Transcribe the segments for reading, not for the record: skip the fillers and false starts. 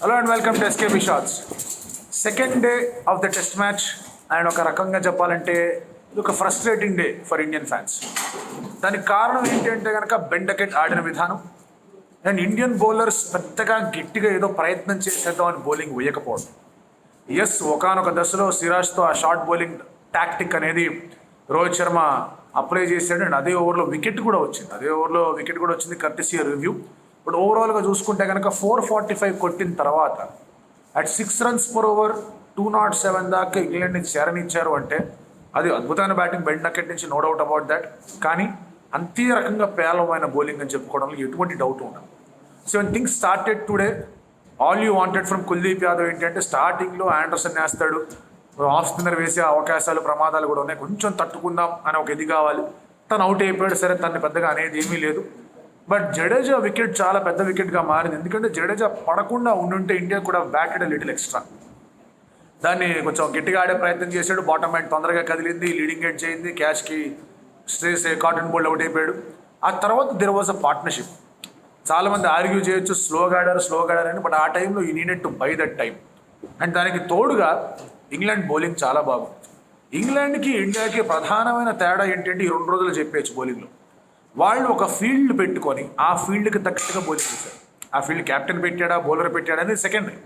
Hello and welcome to SKB shots. Second day of the test match and ఒక రకంగా చెప్పాలంటే ఇది ఒక frustrating day for Indian fans. దానికి కారణం ఏంటి అంటే కనుక బెండకెట్ ఆడిన విధానం అండ్ ఇండియన్ బౌలర్స్ పెద్దగా గట్టిగా ఏదో ప్రయత్నం చేసేద్దాం అని బౌలింగ్ వేయకపోవడం. ఎస్, ఒకానొక దశలో సిరాజ్తో ఆ షార్ట్ బౌలింగ్ టాక్టిక్ అనేది రోహిత్ శర్మ అప్లై చేశాడు అండ్ అదే ఓవర్లో వికెట్ కూడా వచ్చింది కర్టిసీ రివ్యూ. బట్ ఓవరాల్గా చూసుకుంటే కనుక 445 కొట్టిన తర్వాత అట్ 6 runs per over 207 దాకా ఇంగ్లాండ్ని చేరనిచ్చారు అంటే అది అద్భుతమైన బ్యాటింగ్ బెండకెట్ నుంచి, నో డౌట్ అబౌట్ దట్. కానీ అంతే రకంగా పేలవమైన బౌలింగ్ అని చెప్పుకోవడంలో ఎటువంటి డౌట్ ఉండదు. So when things started today, all you wanted from Kuldeep Yadav ఏంటంటే స్టార్టింగ్లో ఆండర్సన్ వేస్తాడు, ఆఫ్ స్పిన్నర్ వేసే అవకాశాలు ప్రమాదాలు కూడా ఉన్నాయి, కొంచెం తట్టుకుందాం అని ఒక ఇది కావాలి. తను అవుట్ అయిపోయాడు, సరే తను పెద్దగా అనేది ఏమీ లేదు. బట్ జడేజా వికెట్ చాలా పెద్ద వికెట్గా మారింది. ఎందుకంటే జడేజా పడకుండా ఉండుంటే ఇండియా కూడా బ్యాటెడ్ లిటిల్ ఎక్స్ట్రా. దాన్ని కొంచెం గట్టిగా ఆడే ప్రయత్నం చేశాడు, బాటమ్ హ్యాండ్ తొందరగా కదిలింది, లీడింగ్ ఎడ్జ్ అయింది, క్యాచ్కి స్ట్రేస్ కాటన్ బోల్డ్ అవుట్ అయిపోయాడు. ఆ తర్వాత దెర్ వాజ్ అ పార్ట్నర్షిప్. చాలామంది ఆర్గ్యూ చేయొచ్చు స్లోగా ఆడారు అని, బట్ ఆ టైంలో ఈ needed to buy that time. And దానికి తోడుగా ఇంగ్లాండ్ బౌలింగ్ చాలా బాగుంది. ఇంగ్లాండ్కి ఇండియాకి ప్రధానమైన తేడా ఏంటంటే ఈ 2 రోజులు చెప్పేయచ్చు బౌలింగ్లో. వాళ్ళు ఒక ఫీల్డ్ పెట్టుకొని ఆ ఫీల్డ్కి తగ్గట్టుగా బౌలింగ్ చేశారు. ఆ ఫీల్డ్ క్యాప్టెన్ పెట్టాడా బౌలర్ పెట్టాడా అనేది secondary,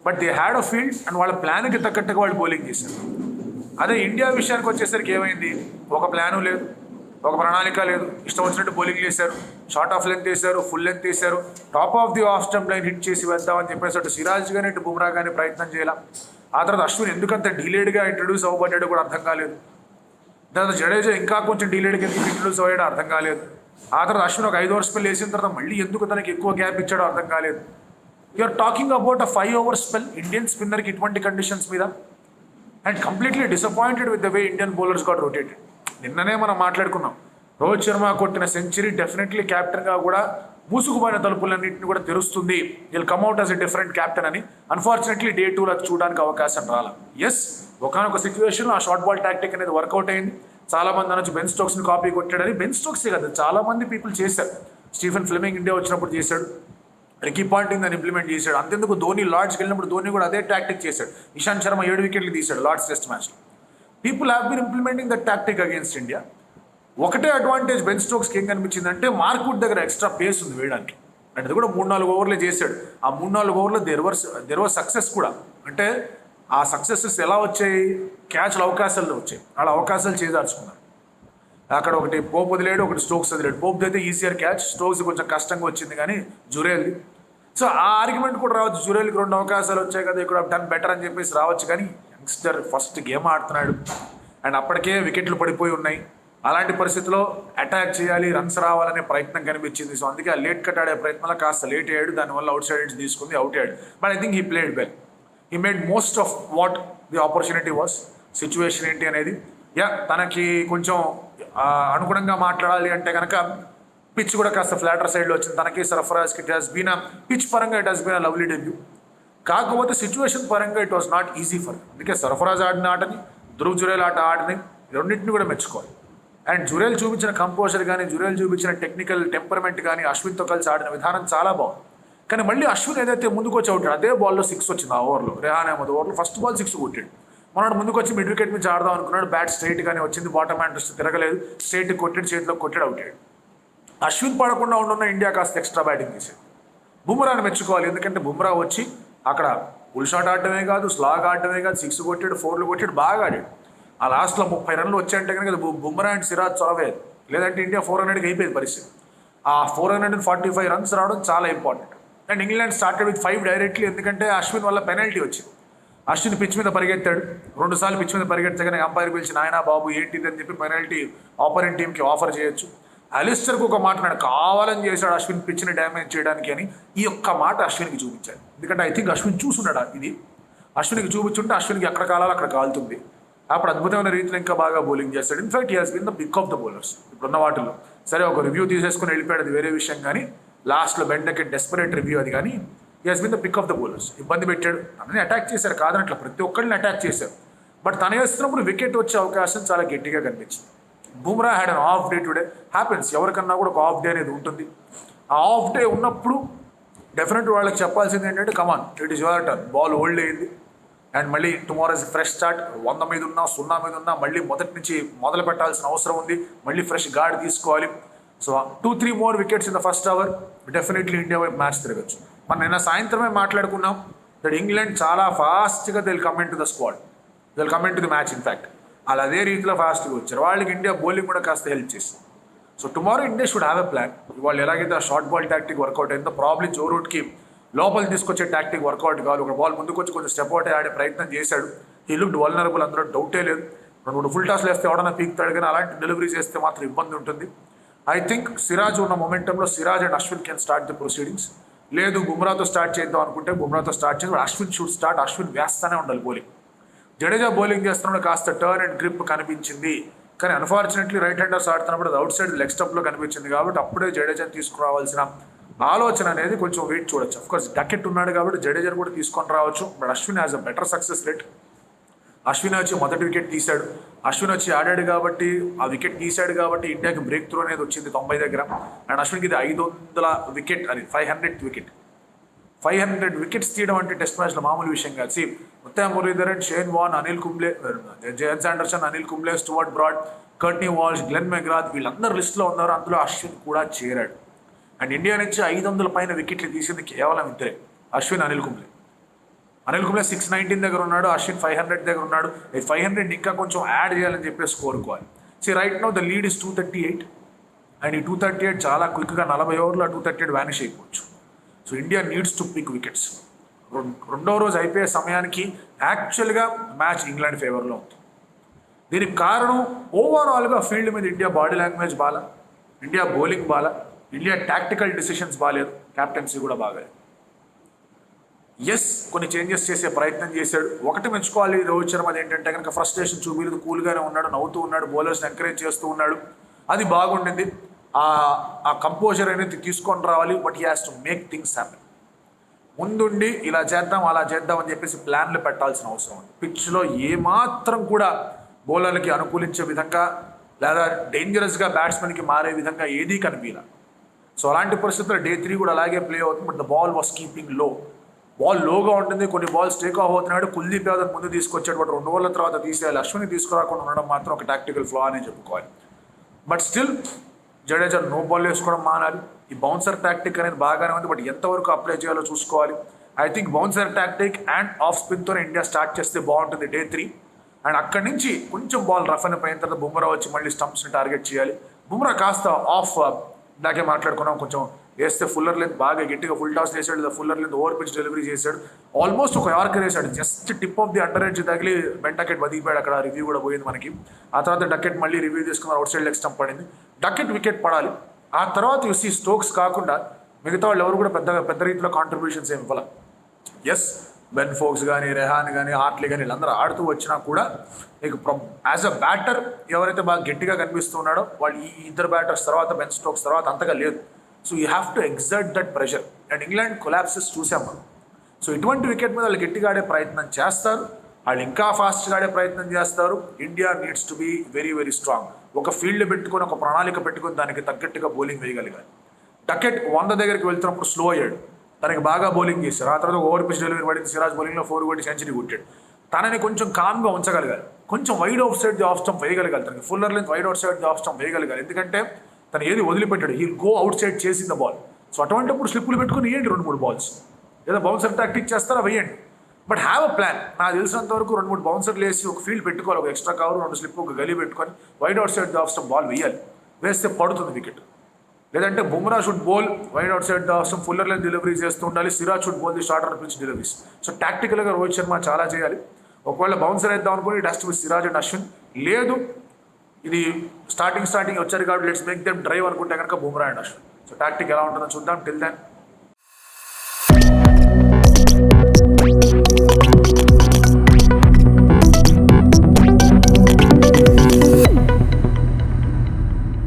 but they had a field and వాళ్ళ ప్లాన్కి తగ్గట్టుగా వాళ్ళు బౌలింగ్ చేశారు. అదే ఇండియా విషయానికి వచ్చేసరికి ఏమైంది, ఒక ప్లాను లేదు, ఒక ప్రణాళిక లేదు, ఇష్టం వచ్చినట్టు బౌలింగ్ చేశారు, షార్ట్ ఆఫ్ లెంత్ వేశారు, ఫుల్ లెంత్ వేశారు, top of the off stump line hit చేసి వేద్దామని చెప్పేసి అటు సిరాజ్ కానీ ఇటు బుమ్రా కానీ ప్రయత్నం చేయాల. ఆ తర్వాత అశ్విన్ ఎందుకంత డిలేడ్గా ఇంట్రడ్యూస్ అవ్వబడ్డాడు కూడా అర్థం కాలేదు. దాని జడేజా ఇంకా కొంచెం డిలేడ్గా ఎందుకు ఇంట్రడ్యూస్ అయ్యాడో అర్థం కాలేదు. ఆ తర్వాత అశ్విన్ ఒక 5 overs స్పెల్ వేసిన తర్వాత మళ్ళీ ఎందుకు తనకి ఎక్కువ గ్యాప్ ఇచ్చాడో అర్థం కాలేదు. You are talking about a 5 overs spell Indian స్పిన్నర్కి ఇటువంటి కండిషన్స్ మీద. And completely disappointed with the way Indian bowlers got rotated. నిన్ననే మనం మాట్లాడుకున్నాం, రోహిత్ శర్మ కొట్టిన సెంచరీ డెఫినెట్లీ క్యాప్టెన్గా కూడా మూసుకుపోయిన తలుపులన్నింటినీ కూడా తెరుస్తుంది, will come at as a different captain అని. అన్ఫార్చునేట్లీ Day 2 అది చూడడానికి అవకాశం రాల. ఎస్, ఒకనొక సిచ్యువేషన్లో ఆ షార్ట్ బాల్ టాక్టిక్ అనేది వర్కౌట్ అయింది. చాలామంది అనొచ్చు బెన్ స్టోక్స్ని కాపీ కొట్టాడని. బెన్ స్టోక్సే కదా, చాలామంది పీపుల్ చేశారు. స్టీఫెన్ ఫ్లెమింగ్ ఇండియా వచ్చినప్పుడు చేశాడు, రికీ పాంటింగ్ దాన్ని ఇంప్లిమెంట్ చేశాడు. అంతెందుకు ధోని లార్డ్స్కి వెళ్ళినప్పుడు ధోని కూడా అదే టాక్టిక్ చేశాడు. ఇషాంత్ శర్మ 7 వికెట్లు తీశాడు లార్డ్స్ టెస్ట్ మ్యాచ్లో. People have been implementing that tactic against India. ఒకటే అడ్వాంటేజ్ బెన్ స్టోక్స్కి ఏం కనిపించిందంటే మార్క్వుడ్ దగ్గర ఎక్స్ట్రా పేస్ ఉంది వేయడానికి. అంటే అది కూడా 3-4 ఓవర్లే చేశాడు. ఆ 3-4 ఓవర్లో దెర్ వాజ్ సక్సెస్ కూడా. అంటే ఆ సక్సెసెస్ ఎలా వచ్చాయి, క్యాచ్ల అవకాశాలు వచ్చాయి, వాళ్ళ అవకాశాలు చేదార్చుకున్నారు. అక్కడ ఒకటి పోప్ వదిలేడు, ఒకటి స్టోక్స్ వదిలేడు. పోప్ అయితే ఈజియర్ క్యాచ్, స్టోక్స్ కొంచెం కష్టంగా వచ్చింది కానీ జురేల్ది. సో ఆ ఆర్గ్యుమెంట్ కూడా రావచ్చు, జురేల్కి 2 అవకాశాలు వచ్చాయి కదా, ఇక్కడ డన్ బెటర్ అని చెప్పేసి రావచ్చు. కానీ యంగ్స్టర్ ఫస్ట్ గేమ్ ఆడుతున్నాడు అండ్ అప్పటికే వికెట్లు పడిపోయి ఉన్నాయి. అలాంటి పరిస్థితిలో అటాక్ చేయాలి, రన్స్ రావాలనే ప్రయత్నం కనిపించింది. సో అందుకే ఆ లేట్ కట్ ఆడే ప్రయత్నంలో కాస్త లేట్ అయ్యాడు, దానివల్ల అవుట్ సైడ్ నుంచి తీసుకుంది, అవుట్ అయ్యాడు. But I think he played well, he made most of what the opportunity was. Situation ఏంటి అనేది తనకి కొంచెం అనుగుణంగా మాట్లాడాలి అంటే కనుక పిచ్ కూడా కాస్త ఫ్లాటర్ సైడ్లో వచ్చింది తనకి. సర్ఫరాజ్కి ఇట్ హాస్ బీన్ పిచ్ పరంగా it has been lovely debut. కాకపోతే సిచ్యువేషన్ పరంగా it was not easy for. అందుకే సర్ఫరాజ్ ఆడిన ఆటని, ధ్రువ్ జురేల్ ఆటని రెండింటిని కూడా మెచ్చుకోవాలి. అండ్ జురేల్ చూపించిన కంపోజర్ కానీ, జురేల్ చూపించిన టెక్నికల్ టెంపర్మెంట్ కానీ, అశ్విన్తో కలిసి ఆడిన విధానం చాలా బాగుంది. కానీ మళ్ళీ అశ్విన్ ఏదైతే ముందుకు వచ్చి అవుతాడు, అదే బాల్లో 6 వచ్చింది. ఆ ఓవర్లో రెహాన్ అహ్మద్ ఓవర్లో ఫస్ట్ బాల్ 6 కొట్టాడు. మనోడు ముందుకు వచ్చి మిడ్ వికెట్ నుంచి ఆడదాం అనుకున్నాడు, బ్యాట్ స్ట్రైట్గానే వచ్చింది, బాటమ్ హ్యాండ్ తిరగలేదు, స్ట్రైట్ కొట్టాడు, చేతిలో కొట్టాడు, అవుట్ అయ్యాడు. అశ్విన్ పడకుండా ఉండున్న ఇండియా కాస్త ఎక్స్ట్రా బ్యాటింగ్ చేశాడు. బుమ్రాని మెచ్చుకోవాలి, ఎందుకంటే బుమ్రా వచ్చి అక్కడ ఫుల్ షాట్ ఆడటమే కాదు, స్లాగ్ ఆడటమే కాదు, 6 కొట్టాడు, 4 కొట్టాడు, బాగా ఆడాడు. ఆ లాస్ట్లో 30 రన్లు వచ్చాయంటే కనుక బుమ్రా అండ్ సిరాజ్ చొరవేది, లేదంటే ఇండియా 400కి అయిపోయింది పరిస్థితి. ఆ 445 runs రావడం చాలా important. And England started with 5 directly, ఎందుకంటే అశ్విన్ వల్ల పెనాల్టీ వచ్చింది. అశ్విన్ పిచ్ మీద పరిగెత్తాడు, 2 సార్లు పిచ్ మీద పరిగెత్తగానే అంపైర్ పిలిచి నాయనా బాబు ఏంటిది అని చెప్పి పెనాల్టీ ఆపోనెంట్ టీంకి ఆఫర్ చేయొచ్చు. అలిస్టర్కి ఒక మాట నాడు, కావాలని చేశాడు అశ్విన్ పిచ్ని డ్యామేజ్ చేయడానికి అని. ఈ ఒక్క మాట అశ్విన్కి చూపించాడు, ఎందుకంటే ఐ థింక్ అశ్విన్ చూసున్నాడు ఇది. అశ్విన్కి చూపించుంటే అశ్విన్కి ఎక్కడ కాలాలో అక్కడ కాలుతుంది. అప్పుడు అద్భుతమైన రీతిలో ఇంకా బాగా బౌలింగ్ చేస్తాడు. In fact he has been the pick of the bowlers ఇప్పుడున్న వాటిలో. సరే ఒక రివ్యూ తీసేసుకుని వెళ్ళిపోయాడు, అది వేరే విషయం. కానీ లాస్ట్లో బెండకెట్ డెస్పరేట్ రివ్యూ అది. కానీ he has been the pick of the bowlers. ఇబ్బంది పెట్టాడు, తనని అటాక్ చేశారు కాదనట్ల, ప్రతి ఒక్కరిని అటాక్ చేశారు. బట్ తన వేస్తున్నప్పుడు వికెట్ వచ్చే అవకాశం చాలా గట్టిగా కనిపించింది. Bumrah had an off day today. Happens, ఎవరికన్నా కూడా ఒక ఆఫ్ డే అనేది ఉంటుంది. ఆ ఆఫ్ డే ఉన్నప్పుడు డెఫినెట్ వాళ్ళకి చెప్పాల్సింది ఏంటంటే come on, it is your turn, ball old అయింది అండ్ మళ్ళీ టుమారో ఇస్ ఫ్రెష్ స్టార్ట్. 100 మీద ఉన్నా 0 మీద ఉన్నా మళ్ళీ మొదటి నుంచి మొదలు పెట్టాల్సిన అవసరం ఉంది, మళ్ళీ ఫ్రెష్ గార్డ్ తీసుకోవాలి. So 2-3 more wickets in the first over, definitely India వైపు మ్యాచ్ తిరగచ్చు. మనం నిన్న సాయంత్రమే మాట్లాడుకున్నాం దట్ ఇంగ్లాండ్ చాలా ఫాస్ట్గా deal comment to the squad, deal comment to the match. In fact వాళ్ళు అదే రీతిలో ఫాస్ట్గా వచ్చారు, వాళ్ళకి ఇండియా బౌలింగ్ కూడా కాస్త హెల్ప్ చేసింది. So tomorrow India should have a plan. వాళ్ళు ఎలాగైతే ఆ షార్ట్ బాల్ టాక్టిక్ వర్కౌట్ అయిందో, ప్రాబ్లీ జో రూట్కి లోపలికి తీసుకొచ్చే టాక్టిక్ వర్కౌట్ కావాలి. ఒక బాల్ ముందుకు వచ్చి కొంచెం స్టెప్ అవుట్ ఆడే ప్రయత్నం చేశాడు. ఈ లుక్డ్ వల్నరబుల్, అందులో డౌటే లేదు. 2-3 ఫుల్ టాస్లు వేస్తే ఎవడన్నా పీక్తాడు, కానీ అలాంటి డెలివరీ చేస్తే మాత్రం ఇబ్బంది ఉంటుంది. ఐ థింక్ సిరాజ్ ఉన్న మొమెంటంలో Siraj and Ashwin can start the proceedings. లేదు బుమ్రాతో స్టార్ట్ చేద్దాం అనుకుంటే బుమ్రాతో స్టార్ట్ చేసి అశ్విన్ షుడ్ స్టార్ట్. అశ్విన్ వేస్తానే ఉండాలి బౌలింగ్. జడేజా బౌలింగ్ చేస్తున్నప్పుడు కాస్త టర్న్ అండ్ గ్రిప్ కనిపించింది, కానీ అన్ఫార్చునేట్లీ రైట్ హ్యాండర్స్ ఆడుతున్నప్పుడు అది అవుట్ సైడ్ లెగ్ స్టంప్లో కనిపించింది. కాబట్టి అప్పుడే జడేజాని తీసుకురావాల్సిన ఆలోచన అనేది కొంచెం వెయిట్ చూడొచ్చు. అఫ్కోర్స్ డకెట్ ఉన్నాడు కాబట్టి జడేజాని కూడా తీసుకొని రావచ్చు. But Ashwin has a better success rate. Ashwin వచ్చి మొదటి వికెట్ తీశాడు, అశ్విన్ వచ్చి ఆడాడు కాబట్టి ఆ వికెట్ తీశాడు కాబట్టి ఇండియాకి బ్రేక్ త్రూ అనేది వచ్చింది 90 దగ్గర. అండ్ అశ్విన్కి ఇది 500 వికెట్, అది 500th వికెట్. 500 వికెట్స్ తీయడం అంటే టెస్ట్ మ్యాచ్లో మామూలు విషయం కాదు. సి Muttiah Muralitharan, Shane Warne, Anil Kumble, James Anderson, Anil Kumble, Stuart Broad, Courtney Walsh, Glenn McGrath వీళ్ళందరూ లిస్టులో ఉన్నారు. అందులో అశ్విన్ కూడా చేరాడు. అండ్ ఇండియా నుంచి 500 పైన వికెట్లు తీసింది కేవలం ఇద్దరే, అశ్విన్, అనిల్ కుంబ్లే. అనిల్ కుంబ్లే 619 దగ్గర ఉన్నాడు, అశ్విన్ 500 దగ్గర ఉన్నాడు. 500 ఇంకా కొంచెం యాడ్ చేయాలని చెప్పేసి కోరుకోవాలి. See right now the lead is 238 and ఈ 238 చాలా క్విక్గా 40 ఓవర్లో 238 వ్యానిష్ అయిపోవచ్చు. So India needs to pick wickets. రెండో రోజు అయిపోయే సమయానికి యాక్చువల్గా మ్యాచ్ ఇంగ్లాండ్ ఫేవర్లో ఉంది. దీనికి కారణం ఓవరాల్గా ఫీల్డ్ మీద ఇండియా బాడీ లాంగ్వేజ్ బాగా, ఇండియా బౌలింగ్ బాగా, ఇండియా టాక్టికల్ డిసిషన్స్ బాగాలేదు, క్యాప్టెన్సీ కూడా బాగాలేదు. ఎస్ కొన్ని చేంజెస్ చేసే ప్రయత్నం చేశాడు. ఒకటి మెచ్చుకోవాలి రోహిత్ శర్మ, అది ఏంటంటే కనుక ఫ్రస్ట్రేషన్ చూపిలేదు, కూల్గానే ఉన్నాడు, నవ్వుతూ ఉన్నాడు, బౌలర్స్ని ఎంకరేజ్ చేస్తూ ఉన్నాడు. అది బాగుండింది. ఆ కంపోజర్ అనేది తీసుకొని రావాలి. But he has to make things happen. ముందుండి ఇలా చేద్దాం అలా చేద్దాం అని చెప్పేసి ప్లాన్లు పెట్టాల్సిన అవసరం ఉంది. పిచ్లో ఏమాత్రం కూడా బౌలర్లకి అనుకూలించే విధంగా లేదా డేంజరస్గా బ్యాట్స్మెన్కి మారే విధంగా ఏదీ కనిపించాలి. సో అలాంటి పరిస్థితుల్లో Day 3 కూడా అలాగే ప్లే అవుతుంది. But the ball was keeping లో. బాల్ లోగా ఉంటుంది, కొన్ని బాల్స్ టేక్ ఆఫ్ అవుతున్నాడు. కుల్దీప్ యాదవ్ ముందు తీసుకొచ్చాడు, బట్ 2 ఓవర్ల తర్వాత తీసేయాలి. అశ్విని తీసుకురాకుండా ఉండడం మాత్రం ఒక టాక్టికల్ ఫ్లా అని చెప్పుకోవాలి. But still Jadeja no ball వేసుకోవడం మానాలి. ఈ బౌన్సర్ టాక్టిక్ అనేది బాగానే ఉంది, బట్ ఎంతవరకు అప్లై చేయాలో చూసుకోవాలి. I think bouncer tactic and off స్పిన్తోనే ఇండియా స్టార్ట్ చేస్తే బాగుంటుంది Day 3. అండ్ అక్కడి నుంచి కొంచెం బాల్ రఫ్ అని పోయిన తర్వాత బుమ్రా వచ్చి మళ్ళీ స్టంప్స్ని టార్గెట్ చేయాలి. బుమ్రా కాస్త ఆఫ్, ఇందాకే మాట్లాడుకున్నాం, కొంచెం వేస్తే ఫుల్లర్ లెంత్ బాగా గట్టిగా ఫుల్ టాస్ వేసాడు, fuller length over pitch delivery చేశాడు. ఆల్మోస్ట్ ఒక యార్కర్ వేసాడు, just tip of the under edge తగిలి డకెట్ బతికిపోయాడు. అక్కడ రివ్యూ కూడా పోయింది మనకి. ఆ తర్వాత డకెట్ మళ్ళీ రివ్యూ తీసుకున్నారు, అవుట్ సైడ్ లెగ్ స్టంప్ పడింది. డకెట్ వికెట్ పడాలి. ఆ తర్వాత చూసి స్టోక్స్ కాకుండా మిగతా వాళ్ళు ఎవరు కూడా పెద్ద రీతిలో కాంట్రిబ్యూషన్స్ ఏమి ఇవ్వాలి. ఎస్ బెన్ ఫోక్స్ కానీ, రెహాన్ కానీ, హార్ట్లీ కానీ వీళ్ళందరూ ఆడుతూ వచ్చినా కూడా నీకు యాజ్ అ బ్యాటర్ ఎవరైతే బాగా గట్టిగా కనిపిస్తున్నాడో వాళ్ళు ఈ ఇద్దరు బ్యాటర్స్ తర్వాత బెన్ స్టోక్స్ తర్వాత అంతగా లేదు. So you have to exert that pressure. And England collapses చూసాం మనం. సో ఇటువంటి వికెట్ మీద వాళ్ళు గట్టిగా ఆడే ప్రయత్నం చేస్తారు, వాళ్ళు ఇంకా ఫాస్ట్గా ఆడే ప్రయత్నం చేస్తారు. India needs to be very very strong. ఒక ఫీల్డ్ పెట్టుకొని ఒక ప్రణాళిక పెట్టుకొని దానికి తగ్గట్టుగా బౌలింగ్ వేయగలిగారు. డకెట్ 100 దగ్గరికి వెళ్తున్నప్పుడు స్లో అయ్యాడు, తనకి బాగా బౌలింగ్ చేశారు. ఆ తర్వాత ఓవర్ పిచ్ డెలివరీ పడింది, సిరాజ్ బౌలింగ్లో 4 కొట్టి సెంచరీ కొట్టాడు. తనని కొంచెం కామ్గా ఉంచగలగాలి, కొంచెం wide outside the off stump వేయగలగాలి, తనకి fuller length wide outside the off stump వేయగలగాలి. ఎందుకంటే తను ఏది వదిలిపెట్టాడు, హీ గో అవుట్ సైడ్ చేసిన ద బాల్. సో అటువంటిప్పుడు స్లిప్పులు పెట్టుకుని వేయండి 2-3 బాల్స్, లేదా బౌన్సర్ టాక్టిక్ చేస్తారా వేయండి. But have a plan. నాకు తెలిసినంత వరకు 2-3 బౌన్సర్లు వేసి ఒక ఫీల్డ్ పెట్టుకోవాలి, ఒక ఎక్స్ట్రా కవర్, 2 స్లిప్, ఒక గలీ పెట్టుకొని wide outside the off stump ball వేయాలి. వేస్తే పడుతుంది వికెట్. లేదంటే Bumrah should bowl wide outside the off stump, fuller length deliveries చేస్తూ ఉండాలి. Siraj should bowl the shorter pitch deliveries. So టాక్టికల్గా రోహిత్ శర్మ చాలా చేయాలి. ఒకవేళ బౌన్సర్ వేద్దాం అనుకుని it has to be Siraj and Ashwin. లేదు ఇది స్టార్టింగ్ వచ్చారు కాబట్టి లెట్స్ మేక్ దెమ్ డ్రైవ్ అనుకుంటే కనుక Bumrah and Ashwin. So tactic ఎలా ఉంటుందో చూద్దాం. Till then